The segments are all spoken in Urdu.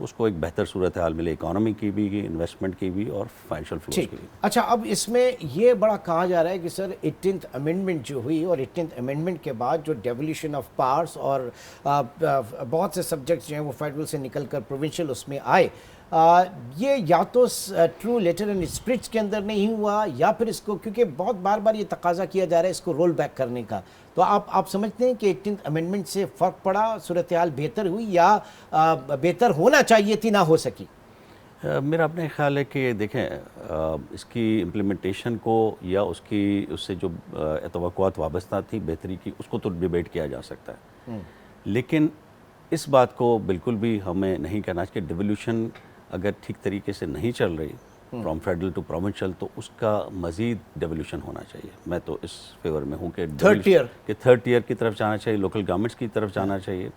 اس کو ایک بہتر صورتحال ملے اکانومی کی بھی, انویسٹمنٹ کی بھی اور فائنینشیل فلوز کی بھی. اچھا, اب اس میں یہ بڑا کہا جا رہا ہے کہ سر 18th امینڈمنٹ جو ہوئی اور 18th امینڈمنٹ کے بعد جو ڈیولیوشن آف پاورس اور بہت سے سبجیکٹس جو ہیں وہ فیڈرل سے نکل کر پروونشل اس میں آئے, یہ یا تو ٹرو لیٹر اینڈ اسپرٹس کے اندر نہیں ہوا یا پھر اس کو, کیونکہ بہت بار بار یہ تقاضا کیا جا رہا ہے اس کو رول بیک کرنے کا, تو آپ سمجھتے ہیں کہ 18th امینڈمنٹ سے فرق پڑا, صورتحال بہتر ہوئی یا بہتر ہونا چاہیے تھی نہ ہو سکی؟ میرا اپنے خیال ہے کہ دیکھیں اس کی امپلیمنٹیشن کو یا اس سے جو توقعات وابستہ تھی بہتری کی, اس کو تو ڈیبیٹ کیا جا سکتا ہے, لیکن اس بات کو بالکل بھی ہمیں نہیں کہنا کہ ڈیولیوشن اگر ٹھیک طریقے سے نہیں چل رہی فرام فیڈرل ٹو پروونشل تو اس کا مزید ڈیولیوشن ہونا چاہیے. میں تو اس فیور میں ہوں کہ تھرڈ ٹیئر کی طرف جانا چاہیے, لوکل گورنمنٹس کی طرف جانا چاہیے,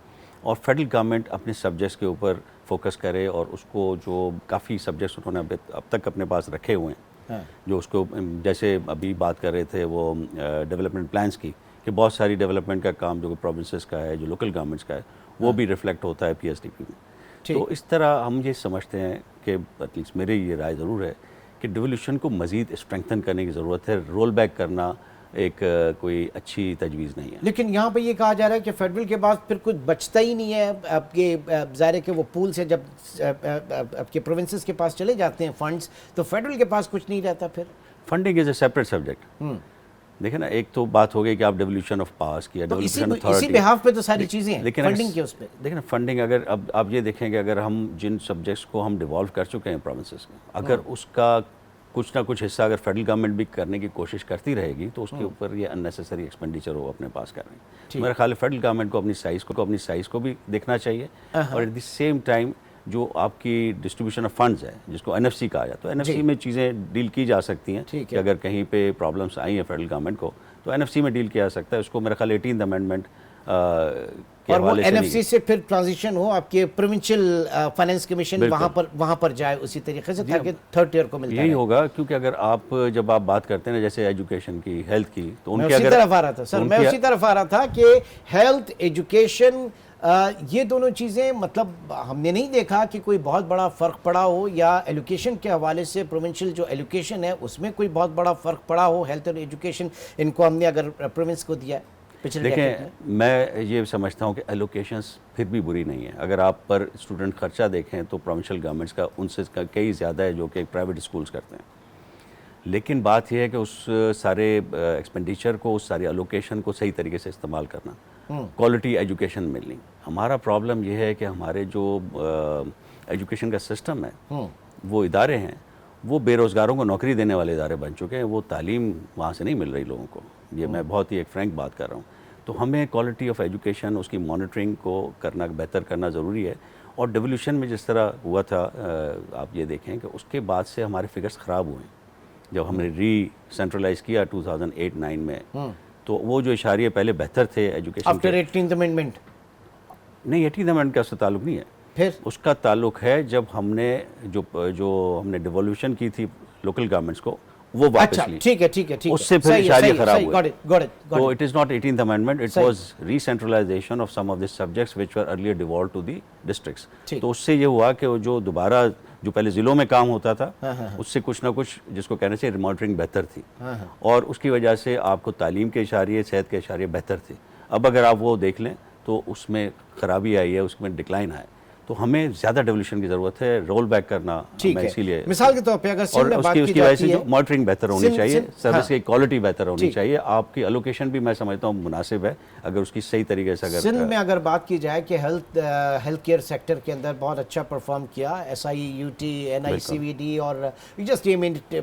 اور فیڈرل گورنمنٹ اپنے سبجیکٹس کے اوپر فوکس کرے, اور اس کو جو کافی سبجیکٹس انہوں نے اب تک اپنے پاس رکھے ہوئے ہیں, جو اس کو جیسے ابھی بات کر رہے تھے وہ ڈیولپمنٹ پلانس کی, کہ بہت ساری ڈیولپمنٹ کا کام جو پروونسز کا ہے, جو لوکل گورنمنٹس کا ہے, وہ بھی ریفلیکٹ ہوتا ہے پی ایس ڈی پی میں. تو اس طرح ہم یہ سمجھتے ہیں کہ ایٹ لیسٹ میرے یہ رائے ضرور ہے کہ ڈیولیوشن کو مزید اسٹرینگتھن کرنے کی ضرورت ہے, رول بیک کرنا ایک کوئی اچھی تجویز نہیں ہے. لیکن یہاں پہ یہ کہا جا رہا ہے کہ فیڈرل کے پاس پھر کچھ بچتا ہی نہیں ہے, آپ کے ظاہر ہے کہ وہ پول سے جب آپ کے پروونسز کے پاس چلے جاتے ہیں فنڈز, تو فیڈرل کے پاس کچھ نہیں رہتا. پھر funding is a separate subject. دیکھیں نا, ایک تو بات ہو گئی کہ آپ ڈیولیوشن آف پاس کیا, ڈیولیوشن اسی بہاف پہ تو ساری چیزیں ہیں, لیکن فنڈنگ کے اس پہ دیکھیں نا, فنڈنگ اگر اب آپ یہ دیکھیں کہ اگر ہم جن سبجیکٹس کو ہم ڈیوالو کر چکے ہیں پروونسز میں, اگر اس کا کچھ نہ کچھ حصہ اگر فیڈرل گورنمنٹ بھی کرنے کی کوشش کرتی رہے گی تو اس کے اوپر یہ اننیسیسری ایکسپینڈیچر وہ اپنے پاس کر رہے ہیں. میرا خیال ہے فیڈرل گورنمنٹ کو اپنی سائز کو بھی دیکھنا چاہیے, اور ایٹ دی سیم ٹائم جو آپ کی ڈسٹریبیوشن آف فنڈز ہے جس کو این ایف سی کہا جاتا ہے, این ایف سی میں چیزیں ڈیل کی جا سکتی ہیں کہ اگر کہیں پہ پرابلمس آئی ہیں فیڈرل گورنمنٹ کو تو این ایف سی میں ڈیل کیا جا سکتا ہے. اس کو میرا خیال 18th امینڈمنٹ اور وہ این ایف سی سے پھر ٹرانزیشن ہو آپ کے پروونشل فائنینس کمیشن وہاں پر جائے اسی طریقے سے, تاکہ تھرڈ ٹیئر کو ملتا ہے. یہی ہوگا, کیونکہ اگر آپ جب آپ بات کرتے ہیں نا جیسے ایجوکیشن کی, ہیلتھ کی, تو ان کے اسی طرف آ رہا تھا سر, میں اسی طرف آ رہا تھا کہ ہیلتھ, ایجوکیشن, یہ دونوں چیزیں, مطلب ہم نے نہیں دیکھا کہ کوئی بہت بڑا فرق پڑا ہو, یا ایلوکیشن کے حوالے سے پروونشل جو ایلوکیشن ہے اس میں کوئی بہت بڑا فرق پڑا ہو. ہیلتھ اور ایجوکیشن ان کو ہم نے اگر پروونس کو دیا ہے. دیکھیں, میں یہ سمجھتا ہوں کہ ایلوکیشنز پھر بھی بری نہیں ہے. اگر آپ پر اسٹوڈنٹ خرچہ دیکھیں تو پروونشل گورنمنٹس کا ان سے کئی زیادہ ہے جو کہ پرائیویٹ اسکولز کرتے ہیں. لیکن بات یہ ہے کہ اس سارے ایکسپینڈیچر کو, اس ساری ایلوکیشن کو صحیح طریقے سے استعمال کرنا, کوالٹی ایجوکیشن ملنی. ہمارا پرابلم یہ ہے کہ ہمارے جو ایجوکیشن کا سسٹم ہے, وہ ادارے ہیں, وہ بے روزگاروں کو نوکری دینے والے ادارے بن چکے ہیں. وہ تعلیم وہاں سے نہیں مل رہی لوگوں کو. یہ میں بہت ہی ایک فرینک بات کر رہا ہوں. تو ہمیں کوالٹی آف ایجوکیشن, اس کی مانیٹرنگ کو کرنا, بہتر کرنا ضروری ہے. اور ڈیولیوشن میں جس طرح ہوا تھا, آپ یہ دیکھیں کہ اس کے بعد سے ہمارے فگرز خراب ہوئے ہیں. جب ہم نے ری سینٹرلائز کیا 2008-9 میں, تو وہ جو اشاریے پہلے بہتر تھے ایجوکیشن آفٹر 18th امینڈمنٹ, نہیں 18th امینڈمنٹ کا اس سے تعلق نہیں ہے. پھر اس کا تعلق ہے جب ہم نے جو ہم نے ڈیولیوشن کی تھی لوکل گورنمنٹس کو, وہ واپس لی. ٹھیک ہے, اس سے پھر اشاریے خراب ہوئے. تو it is not 18th amendment, it was re-centralization of some of the subjects which were earlier devolved to the districts. تو اس سے یہ ہوا کہ جو دوبارہ جو پہلے ضلعوں میں کام ہوتا تھا, اس سے کچھ نہ کچھ جس کو کہنا چاہیے مانیٹرنگ بہتر تھی, اور اس کی وجہ سے آپ کو تعلیم کے اشاریے, صحت کے اشاریے بہتر تھے. اب اگر آپ وہ دیکھ لیں تو اس میں خرابی آئی ہے, اس میں ڈکلائن آئے. تو ہمیں زیادہ ڈیولیوشن کی ضرورت ہے, رول بیک کرنا. میں اسی لیے مثال کے طور پہ اگر سندھ میں بات کی جاتی ہے, اس کی وجہ سے جو مانیٹرنگ بہتر ہونی چاہیے, سروس کی کوالٹی بہتر ہونی چاہیے. آپ کی الوکیشن بھی میں سمجھتا ہوں مناسب ہے اگر اس کی صحیح طریقے سے. اگر سندھ میں اگر بات کی جائے کہ ہیلتھ کیئر سیکٹر کے اندر بہت اچھا پرفارم کیا, S I U T, N I C V D, اور جسٹ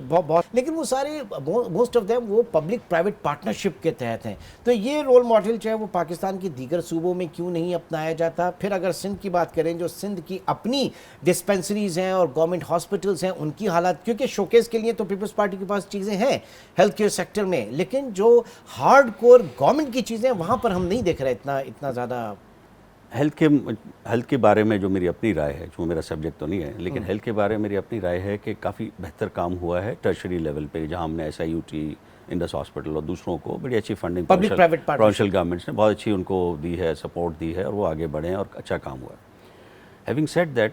بہت, لیکن وہ سارے موسٹ آف دیم وہ پبلک پرائیویٹ پارٹنرشپ کے تحت ہیں. تو یہ رول ماڈل جو ہے وہ پاکستان کی دیگر صوبوں میں کیوں نہیں اپنایا جاتا؟ پھر اگر سندھ کی بات کریں, جو سندھ کی اپنی ڈسپینسریز ہیں اور گورنمنٹ ہاسپٹلز ہیں, ان کی حالات, کیونکہ شوکیس کے لیے تو پیپلز پارٹی کے پاس چیزیں ہیں ہیلتھ کیئر سیکٹر میں, لیکن جو ہارڈ کور گورنمنٹ کی چیزیں وہاں پر ہم نہیں دیکھ رہے اتنا زیادہ. ہیلتھ کے بارے میں جو میری اپنی رائے ہے, جو میرا سبجیکٹ تو نہیں ہے, لیکن ہیلتھ کے بارے میں میری اپنی رائے ہے کہ کافی بہتر کام ہوا ہے ٹرشری لیول پہ, جہاں ہم نے S I U T, Indus hospital اور دوسروں کو بڑی اچھی فنڈنگ پروونشل گورنمنٹس نے بہت اچھی ان کو دی ہے, سپورٹ دی ہے, اور وہ آگے بڑھے ہیں اور اچھا کام ہوا ہے. ہیونگ سیڈ دیٹ,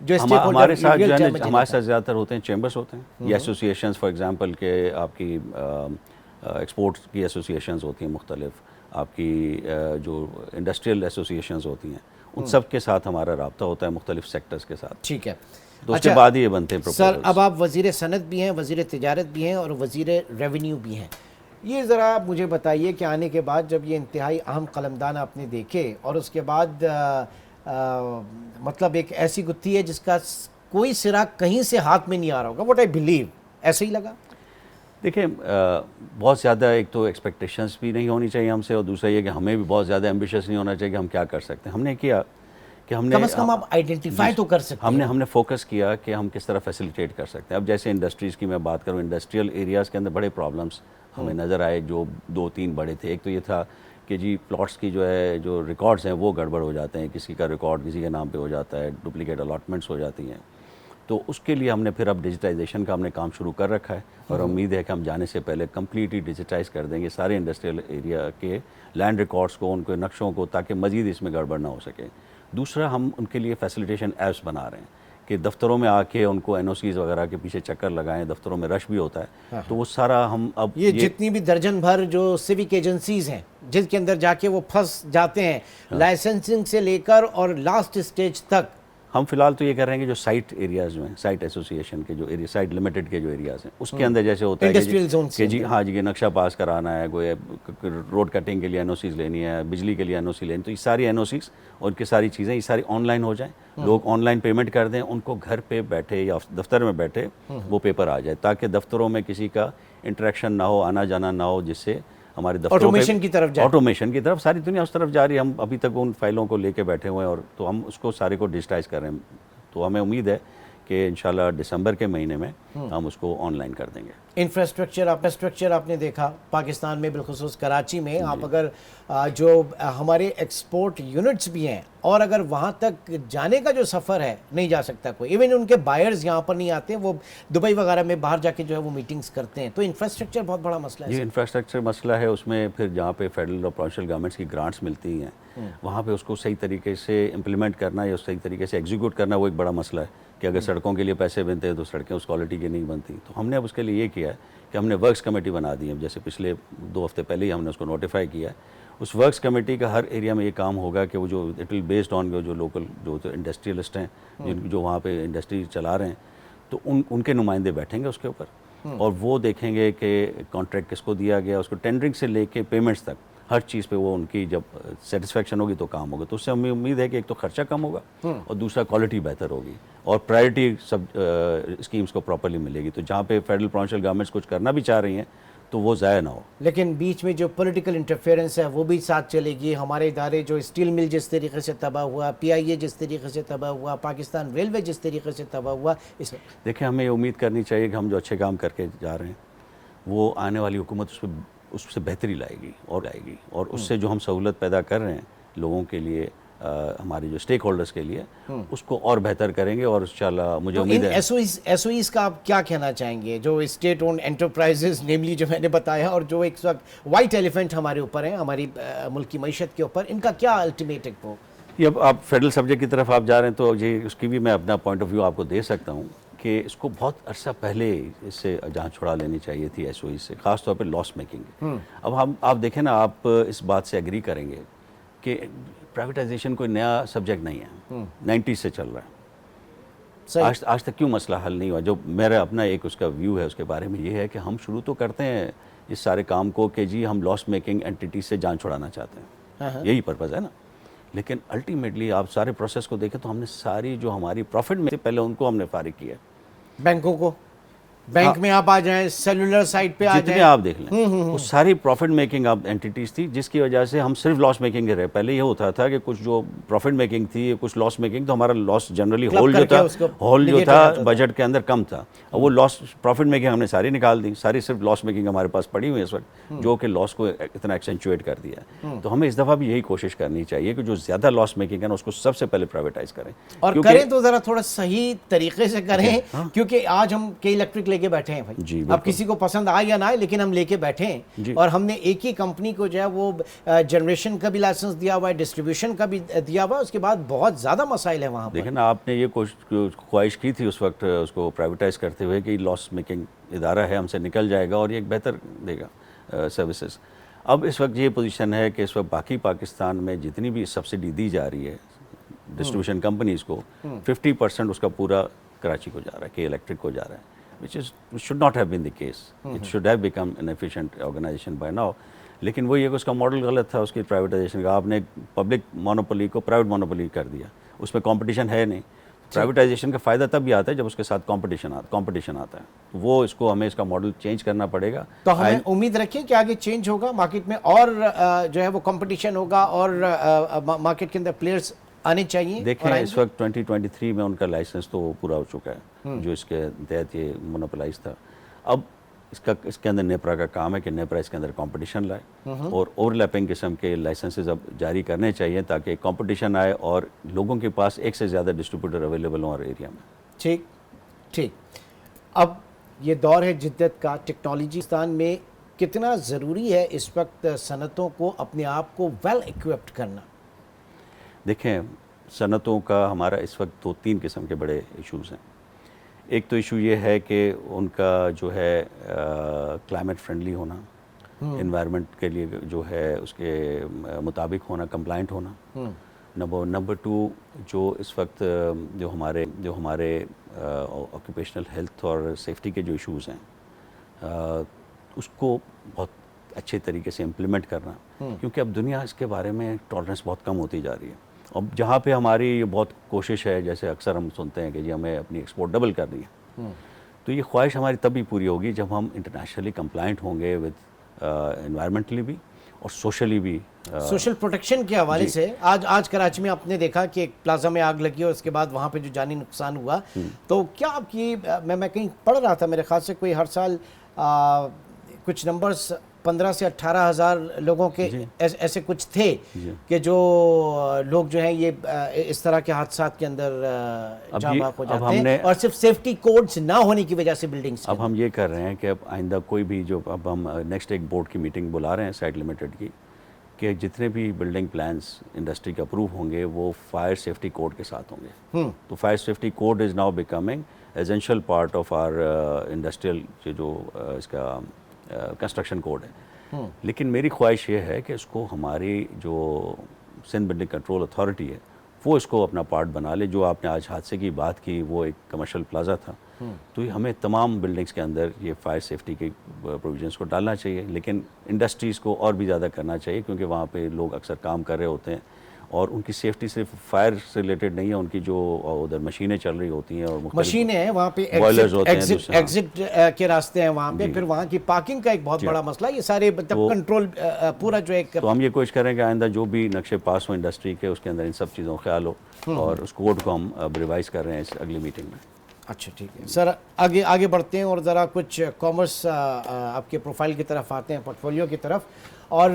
جو اسٹیک ہولڈر ہمارے ساتھ جو ہے ہمارے ساتھ زیادہ تر ہوتے ہیں چیمبرس ہوتے ہیں یا ایسوسیشنز، فار ایگزامپل کہ آپ کی ایکسپورٹس کی ایسوسیشنز ہوتی ہیں مختلف، آپ کی جو انڈسٹریل ایسوسیشنز ہوتی ہیں، ان سب کے ساتھ ہمارا رابطہ ہوتا ہے مختلف سیکٹرز کے ساتھ. ٹھیک ہے. تو اس کے بعد یہ بنتے ہیں سر اب آپ وزیر صنعت بھی ہیں، وزیر تجارت بھی ہیں اور وزیر ریونیو بھی ہیں. یہ ذرا مجھے بتائیے کہ آنے کے بعد جب یہ انتہائی اہم قلمدان آپ نے دیکھے اور اس کے بعد مطلب ایک ایسی گتھی ہے جس کا کوئی سرا کہیں سے ہاتھ میں نہیں آ رہا ہوگا، واٹ آئی بلیو، ایسے ہی لگا؟ دیکھیں بہت زیادہ ایک تو ایکسپیکٹیشنز بھی نہیں ہونی چاہیے ہم سے، اور دوسرا یہ کہ ہمیں بھی بہت زیادہ ایمبیشیس نہیں ہونا چاہیے کہ ہم کیا کر سکتے ہیں. ہم نے کیا کہ ہم نے کم از کم آپ آئیڈینٹیفائی تو کر سکتے ہیں. ہم نے فوکس کیا کہ ہم کس طرح فیسیلیٹیٹ کر سکتے ہیں. اب جیسے انڈسٹریز کی میں بات کروں، انڈسٹریل ایریاز کے اندر بڑے پرابلمس ہمیں نظر آئے، جو 2-3 بڑے تھے. ایک تو یہ تھا کہ جی پلاٹس کی جو ریکارڈز ہیں وہ گڑبڑ ہو جاتے ہیں، کسی کا ریکارڈ کسی کے نام پہ ہو جاتا ہے، ڈپلیکیٹ الاٹمنٹس ہو جاتی ہیں. تو اس کے لیے ہم نے پھر اب ڈیجیٹائزیشن کا ہم نے کام شروع کر رکھا ہے، اور امید ہے کہ ہم جانے سے پہلے کمپلیٹلی ڈیجیٹائز کر دیں گے سارے انڈسٹریل ایریا کے لینڈ ریکارڈز کو، ان کے نقشوں کو، تاکہ مزید اس میں گڑبڑ نہ ہو سکے. دوسرا ہم ان کے لیے فیسیلیٹیشن ایپس بنا رہے ہیں کہ دفتروں میں آ کے ان کو این او سیز وغیرہ کے پیچھے چکر لگائیں. دفتروں میں رش بھی ہوتا ہے، تو وہ سارا ہم اب یہ جتنی بھی درجن بھر جو سیوک ایجنسیز ہیں جن کے اندر جا کے وہ پھنس جاتے ہیں لائسنسنگ سے لے کر اور لاسٹ اسٹیج تک، ہم فی الحال تو یہ کر رہے ہیں کہ جو سائٹ ایریاز جو ہیں، سائٹ ایسوسیشن کے جو ایریا، سائٹ لمیٹڈ کے جو ایریاز ہیں، اس کے اندر جیسے ہوتا ہے کہ جی ہاں جی یہ نقشہ پاس کرانا ہے، کوئی روڈ کٹنگ کے لیے این او سیز لینی ہے، بجلی کے لیے این او سی لینی، تو یہ ساری این او سیز اور ان کی ساری چیزیں یہ ساری آن لائن ہو جائیں، لوگ آن لائن پیمنٹ کر دیں، ان کو گھر پہ بیٹھے یا دفتر میں بیٹھے وہ پیپر آ جائے، تاکہ دفتروں میں کسی کا انٹریکشن نہ ہو، آنا جانا نہ ہو، جس سے ہمارے دفتروں آٹومیشن کی طرف جائے. آٹومیشن کی طرف ساری دنیا اس طرف جا رہی ہے. ہم ابھی تک ان فائلوں کو لے کے بیٹھے ہوئے ہیں، اور تو ہم اس کو سارے کو ڈیجیٹائز کر رہے ہیں. تو ہمیں امید ہے کہ انشاءاللہ دسمبر کے مہینے میں ہم اس کو آن لائن کر دیں گے. انفراسٹرکچر آپ نے دیکھا پاکستان میں، بالخصوص کراچی میں، آپ اگر جو ہمارے ایکسپورٹ یونٹس بھی ہیں اور اگر وہاں تک جانے کا جو سفر ہے نہیں جا سکتا کوئی، ایون ان کے بائرز یہاں پر نہیں آتے، وہ دبئی وغیرہ میں باہر جا کے جو ہے وہ میٹنگز کرتے ہیں. تو انفراسٹرکچر بہت بڑا مسئلہ ہے. جی انفراسٹرکچر مسئلہ ہے. اس میں پھر جہاں پہ فیڈرل اور پروونشل گورنمنٹس کی گرانٹس ملتی ہیں، وہاں پہ اس کو صحیح طریقے سے امپلیمنٹ کرنا یا صحیح طریقے سے ایگزیکیوٹ کرنا، وہ ایک بڑا مسئلہ ہے کہ اگر سڑکوں کے لیے پیسے بنتے ہیں تو سڑکیں اس کوالٹی کی نہیں بنتی. تو ہم نے اب اس کے لیے یہ کیا ہے کہ ہم نے ورکس کمیٹی بنا دی ہے. جیسے پچھلے 2 ہفتے پہلے ہی ہم نے اس کو نوٹیفائی کیا ہے. اس ورکس کمیٹی کا ہر ایریا میں یہ کام ہوگا کہ وہ جو اٹ ول بیسڈ آن جو لوکل جو انڈسٹریلسٹ ہیں، جو وہاں پہ انڈسٹری چلا رہے ہیں، تو ان کے نمائندے بیٹھیں گے اس کے اوپر، اور وہ دیکھیں گے کہ کانٹریکٹ کس کو دیا گیا، اس کو ٹینڈرنگ سے لے کے پیمنٹس تک ہر چیز پہ وہ ان کی جب سیٹسفیکشن ہوگی تو کام ہوگا. تو اس سے ہمیں امید ہے کہ ایک تو خرچہ کم ہوگا اور دوسرا کوالٹی بہتر ہوگی، اور پرائرٹی سب اسکیمز کو پراپرلی ملے گی. تو جہاں پہ فیڈرل پروونشل گورنمنٹس کچھ کرنا بھی چاہ رہی ہیں تو وہ ضائع نہ ہو. لیکن بیچ میں جو پولیٹیکل انٹرفیئرنس ہے وہ بھی ساتھ چلے گی. ہمارے ادارے جو اسٹیل مل جس طریقے سے تباہ ہوا، پی آئی اے جس طریقے سے تباہ ہوا، پاکستان ریلوے جس طریقے سے تباہ ہوا، اس دیکھیں ہمیں یہ امید کرنی چاہیے کہ ہم جو اچھے کام کر کے جا رہے ہیں وہ آنے والی حکومت اس سے بہتری لائے گی، اور اس سے جو ہم سہولت پیدا کر رہے ہیں لوگوں کے لیے، ہمارے جو اسٹیک ہولڈرز کے لیے، اس کو اور بہتر کریں گے. اور انشاءاللہ مجھے امید ہے ایس او ایز کا آپ کیا کہنا چاہیں گے، جو اسٹیٹ اونڈ انٹرپرائزز نیملی جو میں نے بتایا، اور جو ایک وقت وائٹ ایلیفنٹ ہمارے اوپر ہیں، ہماری ملک کی معیشت کے اوپر، ان کا کیا الٹیمیٹ ایک وہ؟ یہ اب آپ فیڈرل سبجیکٹ کی طرف آپ جا رہے ہیں تو یہ اس کی بھی میں اپنا پوائنٹ آف ویو آپ کو دے سکتا ہوں کہ اس کو بہت عرصہ پہلے اس سے جہاں چھڑا لینی چاہیے تھی ایس او ای سے، خاص طور پہ لاس میکنگ. اب آپ دیکھیں نا، آپ اس بات سے ایگری کریں گے کہ پرائیویٹائزیشن کوئی نیا سبجیکٹ نہیں ہے، 90s سے چل رہا ہے. آج تک کیوں مسئلہ حل نہیں ہوا؟ جو میرا اپنا ایک اس کا ویو ہے اس کے بارے میں، یہ ہے کہ ہم شروع تو کرتے ہیں اس سارے کام کو کہ جی ہم لاس میکنگ اینٹیٹی سے جان چھڑانا چاہتے ہیں، یہی پرپز ہے نا. لیکن الٹیمیٹلی آپ سارے پروسیس کو دیکھیں تو ہم نے ساری جو ہماری پروفٹ میں سے پہلے ان کو ہم نے فارغ کیا ہے. بینکوں کو، بینک میں آپ آ جائیں، سیلولر سائٹ پہ آ جائیں، جتنے آپ دیکھ لیں وہ ساری پروفٹ میکنگ آپ اینٹیٹیز تھی، جس کی وجہ سے ہم صرف لاس میکنگ کے رہے. پہلے یہ ہوتا تھا کہ کچھ جو پروفٹ میکنگ تھی، کچھ لاس میکنگ، تو ہمارا لاس جنرلی ہول جو تھا بجٹ کے اندر کم تھا. اور وہ لاس پروفٹ میکنگ ہم نے ساری نکال دی، ساری صرف لاس میکنگ ہمارے پاس پڑی ہوئی ہے اس وقت، جو کہ لاس کو اتنا ایکسینچویٹ کر دیا ہے. تو ہمیں اس دفعہ بھی یہی کوشش کرنی چاہیے کہ جو زیادہ لاس میکنگ ہے نا اس کو سب سے پہلے پرائیویٹائز کریں، اور کریں تو ذرا تھوڑا صحیح طریقے سے کریں. کیونکہ آج ہم کئی الیکٹرک لے کے بیٹھے ہیں بھائی. جی اب کسی کو پسند آئے یا نہ آئے لیکن ہم لے کے بیٹھے ہیں, اور ہم نے ایک ہی کمپنی کو جو ہے وہ جنریشن کا بھی لائسنس دیا ہوا ہے, ڈسٹریبیوشن کا بھی دیا ہوا ہے, اس کے بعد بہت زیادہ مسائل ہیں وہاں پر. دیکھیں نا, آپ نے یہ خواہش کی تھی اس وقت اس کو پرائیویٹائز کرتے ہوئے کہ لاس میکنگ ادارہ ہے, ہم سے نکل جائے گا اور یہ ایک بہتر دے گا سروسز. اب اس وقت یہ پوزیشن ہے کہ اس وقت باقی پاکستان میں جتنی بھی سبسڈی دی جا رہی ہے ڈسٹریبیوشن کمپنیز کو, 50% اس کا پورا کراچی کو جا رہا ہے, کہ الیکٹرک کو جا رہا ہے, which should not have been the case. It should have become an efficient organization by now. لیکن وہی ہے کہ اس کا ماڈل غلط تھا اس کی پرائیویٹائزیشن کا. آپ نے پبلک مونوپولی کو پرائیویٹ مونوپولی کر دیا, اس میں کمپٹیشن ہے نہیں. پرائیویٹائزیشن کا فائدہ تب بھی آتا ہے جب اس کے ساتھ کمپٹیشن آتا ہے. وہ اس کو ہمیں اس کا ماڈل چینج کرنا پڑے گا. تو ہمیں امید رکھیں کہ آگے چینج ہوگا مارکیٹ میں, اور جو ہے وہ کمپٹیشن ہوگا, اور مارکیٹ کے اندر پلیئرز آنے چاہیے. دیکھیں اس وقت 2023 میں ان کا لائسنس تو پورا ہو چکا ہے جو اس کے تحت یہ مونوپلائز تھا. اب اس کے اندر نیپرا کا کام ہے کہ نیپرا اس کے اندر کمپٹیشن لائے, اور اوور لیپنگ قسم کے لائسنسز اب جاری کرنے چاہیے تاکہ کمپٹیشن آئے اور لوگوں کے پاس ایک سے زیادہ ڈسٹریبیوٹر اویلیبل ہوں ہر ایریا میں. ٹھیک. اب یہ دور ہے جدت کا, ٹیکنالوجی میں کتنا ضروری ہے اس وقت صنعتوں کو اپنے آپ کو ویل ایکوپڈ کرنا؟ دیکھیں صنعتوں کا ہمارا اس وقت 2-3 قسم کے بڑے ایشوز ہیں. ایک تو ایشو یہ ہے کہ ان کا جو ہے کلائمیٹ فرینڈلی ہونا, انوائرمنٹ کے لیے جو ہے اس کے مطابق ہونا, کمپلائنٹ ہونا. نمبر 2 جو اس وقت جو ہمارے آکوپیشنل ہیلتھ اور سیفٹی کے جو ایشوز ہیں اس کو بہت اچھے طریقے سے امپلیمنٹ کرنا, کیونکہ اب دنیا اس کے بارے میں ٹالرنس بہت کم ہوتی جا رہی ہے. اب جہاں پہ ہماری یہ بہت کوشش ہے, جیسے اکثر ہم سنتے ہیں کہ جی ہمیں اپنی ایکسپورٹ ڈبل کرنی ہے, تو یہ خواہش ہماری تب بھی پوری ہوگی جب ہم انٹرنیشنلی کمپلائنٹ ہوں گے ود انوائرمنٹلی بھی اور سوشلی بھی. سوشل پروٹیکشن کے حوالے سے آج کراچی میں آپ نے دیکھا کہ ایک پلازا میں آگ لگی اور اس کے بعد وہاں پہ جو جانی نقصان ہوا, تو کیا آپ کی, میں کہیں پڑھ رہا تھا میرے خیال سے کوئی ہر سال کچھ نمبرز 15 سے 18 ہزار لوگوں کے ایسے کچھ تھے کہ جو لوگ جو ہیں یہ اس طرح کے حادثات کے اندر جاں بحق ہو جاتے ہیں, اور صرف سیفٹی کوڈز نہ ہونے کی وجہ سے بلڈنگز. اب ہم یہ کر رہے ہیں کہ اب آئندہ کوئی بھی جو اب ہم نیکسٹ ایک بورڈ کی میٹنگ بلا رہے ہیں سائٹ لمیٹڈ کی, کہ جتنے بھی بلڈنگ پلانس انڈسٹری کے اپروو ہوں گے وہ فائر سیفٹی کوڈ کے ساتھ ہوں گے. تو fire safety code is now becoming essential part of our industrial جو اس کا کنسٹرکشن کوڈ ہے. لیکن میری خواہش یہ ہے کہ اس کو ہماری جو سندھ بلڈنگ کنٹرول اتھارٹی ہے وہ اس کو اپنا پارٹ بنا لے. جو آپ نے آج حادثے کی بات کی وہ ایک کمرشل پلازا تھا, تو یہ ہمیں تمام بلڈنگز کے اندر یہ فائر سیفٹی کے پروویژنس کو ڈالنا چاہیے, لیکن انڈسٹریز کو اور بھی زیادہ کرنا چاہیے, کیونکہ وہاں پہ لوگ اکثر کام کر رہے ہوتے ہیں اور ان کی سیفٹی صرف فائر سے ریلیٹڈ نہیں ہے, ان کی جو ادھر مشینیں چل رہی ہوتی ہیں اور مشینیں ہیں وہاں پہ, ایگزٹ کے راستے ہیں وہاں پہ, پھر وہاں کی پارکنگ کا ایک بہت بڑا مسئلہ, یہ سارے مطلب کنٹرول پورا جو ایک. تو ہم یہ کوشش کریں کہ آئندہ جو بھی نقشے پاس ہو انڈسٹری کے اس کے اندر ان سب چیزوں کا خیال ہو, اور اس کوڈ کو ہم ریوائز کر رہے ہیں اس اگلی میٹنگ میں. اچھا ٹھیک ہے سر, آگے بڑھتے ہیں اور ذرا کچھ کامرس آپ کے پروفائل کی طرف آتے ہیں, پورٹ فولیو کی طرف. اور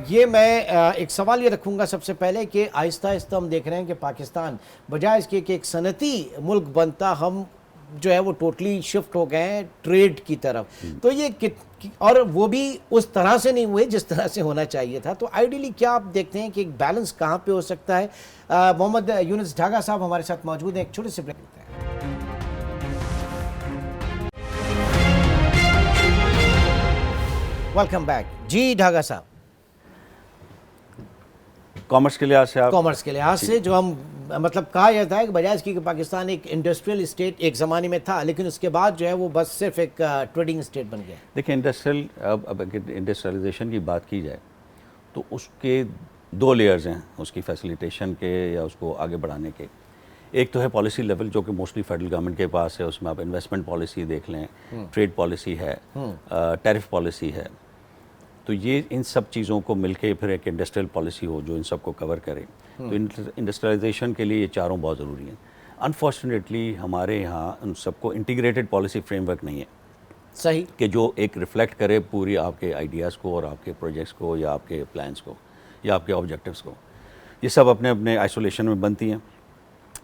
یہ میں ایک سوال یہ رکھوں گا سب سے پہلے کہ آہستہ آہستہ ہم دیکھ رہے ہیں کہ پاکستان بجائے اس کے کہ ایک صنعتی ملک بنتا, ہم جو ہے وہ ٹوٹلی شفٹ ہو گئے ہیں ٹریڈ کی طرف. تو یہ اور وہ بھی اس طرح سے نہیں ہوئے جس طرح سے ہونا چاہیے تھا. تو آئیڈیلی کیا آپ دیکھتے ہیں کہ ایک بیلنس کہاں پہ ہو سکتا ہے؟ محمد یونس ڈھاگا صاحب ہمارے ساتھ موجود ہیں, ایک چھوٹے سے بریک لیتے ہیں. Welcome back. جی ڈھاگا صاحب, کامرس کے لحاظ سے جو ہم مطلب کہا جاتا ہے کہ بجائے اس کی کہ پاکستان ایک انڈسٹریل اسٹیٹ ایک زمانے میں تھا, لیکن اس کے بعد جو ہے وہ بس صرف ایک ٹریڈنگ اسٹیٹ بن گیا. دیکھیں اب انڈسٹریلائزیشن کی بات کی جائے تو اس کے 2 لیئرز ہیں اس کی فیسیلیٹیشن کے یا اس کو آگے بڑھانے کے. ایک تو ہے پالیسی لیول جو کہ موسٹلی فیڈرل گورنمنٹ کے پاس ہے, اس میں آپ انویسٹمنٹ پالیسی دیکھ لیں, ٹریڈ پالیسی ہے, ٹیرف پالیسی ہے. تو یہ ان سب چیزوں کو مل کے پھر ایک انڈسٹریل پالیسی ہو جو ان سب کو کور کرے. تو انڈسٹریلائزیشن کے لیے یہ چاروں بہت ضروری ہیں. انفارچونیٹلی ہمارے یہاں ان سب کو انٹیگریٹڈ پالیسی فریم ورک نہیں ہے صحیح, کہ جو ایک ریفلیکٹ کرے پوری آپ کے آئیڈیاز کو اور آپ کے پروجیکٹس کو یا آپ کے پلانس کو یا آپ کے آبجیکٹیوز کو. یہ سب اپنے اپنے آئسولیشن میں بنتی ہیں.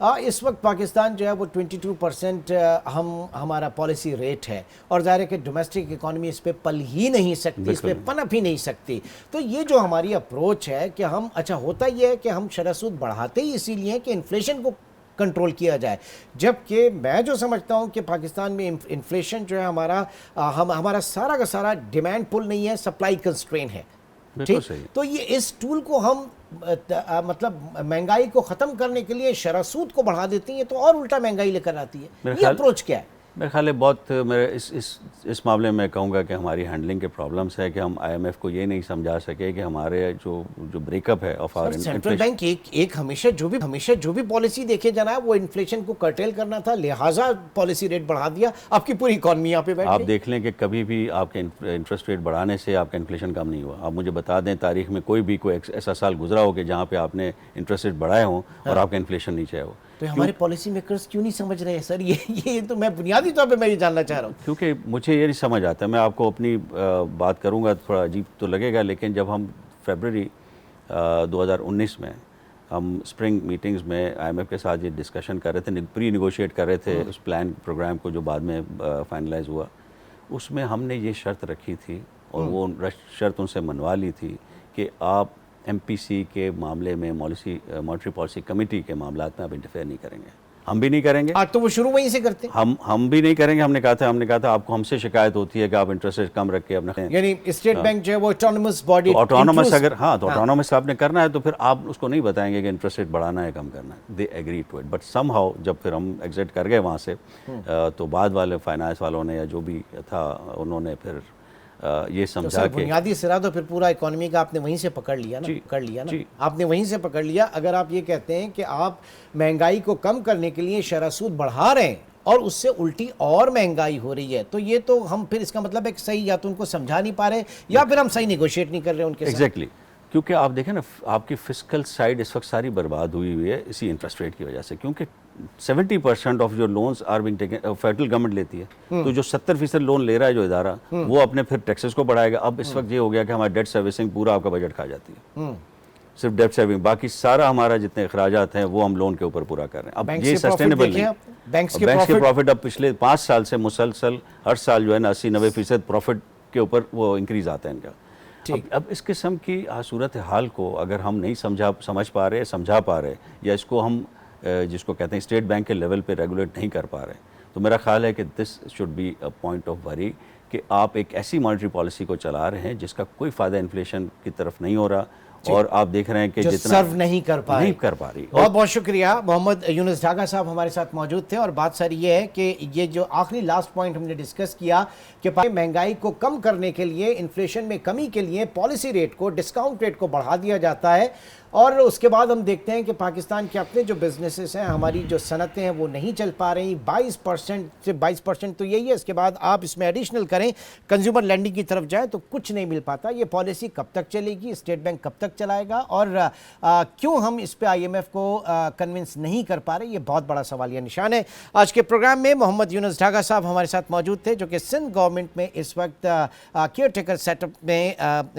اس وقت پاکستان جو ہے وہ 22% ہمارا پالیسی ریٹ ہے اور ظاہر ہے کہ ڈومیسٹک اکانومی اس پہ پل ہی نہیں سکتی, اس پہ پنپ ہی نہیں سکتی. تو یہ جو ہماری اپروچ ہے کہ ہم اچھا ہوتا یہ ہے کہ ہم شرح سود بڑھاتے ہی اسی لیے کہ انفلیشن کو کنٹرول کیا جائے, جبکہ میں جو سمجھتا ہوں کہ پاکستان میں انفلیشن جو ہے ہمارا سارا کا سارا ڈیمانڈ پل نہیں ہے, سپلائی کنسٹرین ہے. ٹھیک, تو یہ اس ٹول کو ہم مطلب مہنگائی کو ختم کرنے کے لیے شرح سود کو بڑھا دیتے ہیں تو اور الٹا مہنگائی لے کر آتی ہے. یہ اپروچ کیا ہے؟ میرے خیال ہے بہت اس معاملے میں کہوں گا کہ ہماری ہینڈلنگ کے پرابلمس ہے کہ ہم آئی ایم ایف کو یہ نہیں سمجھا سکے کہ ہمارے جو بریک اپ ہے آف آور سینٹرل بینک ایک ہمیشہ جو بھی پالیسی دیکھے جناب وہ انفلیشن کو کرٹیل کرنا تھا, لہٰذا پالیسی ریٹ بڑھا دیا, آپ کی پوری اکانومی یہاں پہ بیٹھ گئی. آپ دیکھ لیں کہ کبھی بھی آپ کے انٹرسٹ ریٹ بڑھانے سے آپ کا انفلیشن کم نہیں ہوا. آپ مجھے بتا دیں تاریخ میں کوئی ایسا سال گزرا ہو کہ جہاں پہ آپ نے انٹرسٹ ریٹ بڑھائے ہوں اور آپ کا انفلیشن نیچے ہو. تو ہمارے پالیسی میکرز کیوں نہیں سمجھ رہے ہیں سر؟ یہ تو میں بنیادی طور پہ میں یہ جاننا چاہ رہا ہوں. کیونکہ مجھے یہ نہیں سمجھ آتا. میں آپ کو اپنی بات کروں گا, تھوڑا عجیب تو لگے گا, لیکن جب ہم فیبرری 2019 میں ہم اسپرنگ میٹنگز میں آئی ایم ایف کے ساتھ یہ ڈسکشن کر رہے تھے, پری نیگوشیٹ کر رہے تھے اس پلان پروگرام کو جو بعد میں فائنلائز ہوا, اس میں ہم نے یہ شرط رکھی تھی اور وہ شرط ان سے منوا لی تھی کہ آپ ایم پی سی کے معاملے میں مانیٹری پالیسی کمیٹی کے معاملات میں آپ انٹرفیئر نہیں کریں گے. ہم بھی نہیں کریں گے. تو وہ شروع وہیں سے کرتے ہیں. ہم بھی نہیں کریں گے. ہم نے کہا تھا آپ کو ہم سے شکایت ہوتی ہے کہ آپ انٹرسٹ ریٹ کم رکھ کے اپنا, یعنی اسٹیٹ بینک جو ہے وہ آٹونومس باڈی, آٹونومس اگر تو آٹونومس آپ نے کرنا ہے تو پھر آپ اس کو نہیں بتائیں گے کہ انٹرسٹ ریٹ بڑھانا ہے کم کرنا ہے. They agree to it, but somehow جب پھر ہم ایگزٹ کر گئے وہاں سے تو بعد والے فائنانس والوں نے یا جو بھی تھا انہوں نے پھر یہ سمجھا کہ بنیادی سرا تو پھر پورا اکانومی کا آپ نے وہیں سے پکڑ لیا نا, آپ نے وہیں سے پکڑ لیا. اگر آپ یہ کہتے ہیں کہ آپ مہنگائی کو کم کرنے کے لیے شرح سود بڑھا رہے ہیں اور اس سے الٹی اور مہنگائی ہو رہی ہے, تو یہ تو ہم پھر اس کا مطلب ہے کہ صحیح یا تو ان کو سمجھا نہیں پا رہے یا پھر ہم صحیح نیگوشیٹ نہیں کر رہے ان کے ساتھ. ایگزیکٹلی, کیونکہ آپ دیکھیں نا آپ کی فسکل سائڈ اس وقت ساری برباد ہوئی ہے اسی انٹرسٹ ریٹ کی وجہ سے, کیونکہ 70% آف جو loans are being taken federal government لیتی ہے, تو جو 70% لون لے رہا ہے جو ادارہ وہ اپنے پھر ٹیکسز کو بڑھائے گا. اب اس وقت یہ ہو گیا کہ ہماری ڈیٹ سروسنگ پورا آپ کا بجٹ کھا جاتی ہے, صرف ڈیٹ سروسنگ, باقی سارا ہمارا جتنے اخراجات ہیں وہ ہم لون کے اوپر پورا کر رہے ہیں. اب یہ سسٹینیبل نہیں. بینکس کے پروفٹ اب پچھلے 5 سال سے مسلسل ہر سال جو ہے نا 80-90% پروفٹ کے اوپر وہ انکریز آتا ہے ان کا. اب اس قسم کی صورت حال کو اگر ہم نہیں سمجھا پا رہے یا اس کو ہم جس کو کہتے ہیں اسٹیٹ بینک کے لیول پہ ریگولیٹ نہیں کر پا رہے, تو میرا خیال ہے کہ this should be a point of worry کہ آپ ایک ایسی مانیٹری پالیسی کو چلا رہے ہیں جس کا کوئی فائدہ انفلیشن کی طرف نہیں ہو رہا اور آپ دیکھ رہے ہیں کہ جتنا سرو نہیں کر پا رہی. بہت بہت شکریہ. محمد یونس ڈھاگا صاحب ہمارے ساتھ موجود تھے, اور بات ساری یہ ہے کہ یہ جو آخری لاسٹ پوائنٹ ہم نے ڈسکس کیا کہ مہنگائی کو کم کرنے کے لیے, انفلیشن میں کمی کے لیے پالیسی ریٹ کو, ڈسکاؤنٹ ریٹ کو بڑھا دیا جاتا ہے, اور اس کے بعد ہم دیکھتے ہیں کہ پاکستان کے اپنے جو بزنسز ہیں, ہماری جو صنعتیں ہیں وہ نہیں چل پا رہی. 22% تو یہی ہے. اس کے بعد آپ اس میں ایڈیشنل کریں, کنزیومر لینڈنگ کی طرف جائیں تو کچھ نہیں مل پاتا. یہ پالیسی کب تک چلے گی, اسٹیٹ بینک کب تک چلائے گا, اور کیوں ہم اس پہ آئی ایم ایف کو کنونس نہیں کر پا رہے, یہ بہت بڑا سوالیہ نشان ہے. آج کے پروگرام میں محمد یونس ڈھاگا صاحب ہمارے ساتھ موجود تھے, جو کہ سندھ گورنمنٹ میں اس وقت کیئر ٹیکر سیٹ اپ میں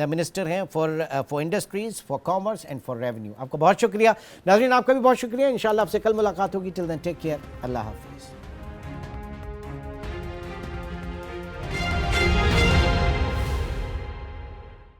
منسٹر ہیں for industries, for commerce and for revenue. آپ کا بہت شکریہ. ناظرین آپ کا بھی بہت شکریہ. انشاءاللہ آپ سے کل ملاقات ہوگی. ٹل دین ٹیک کیئر. اللہ حافظ.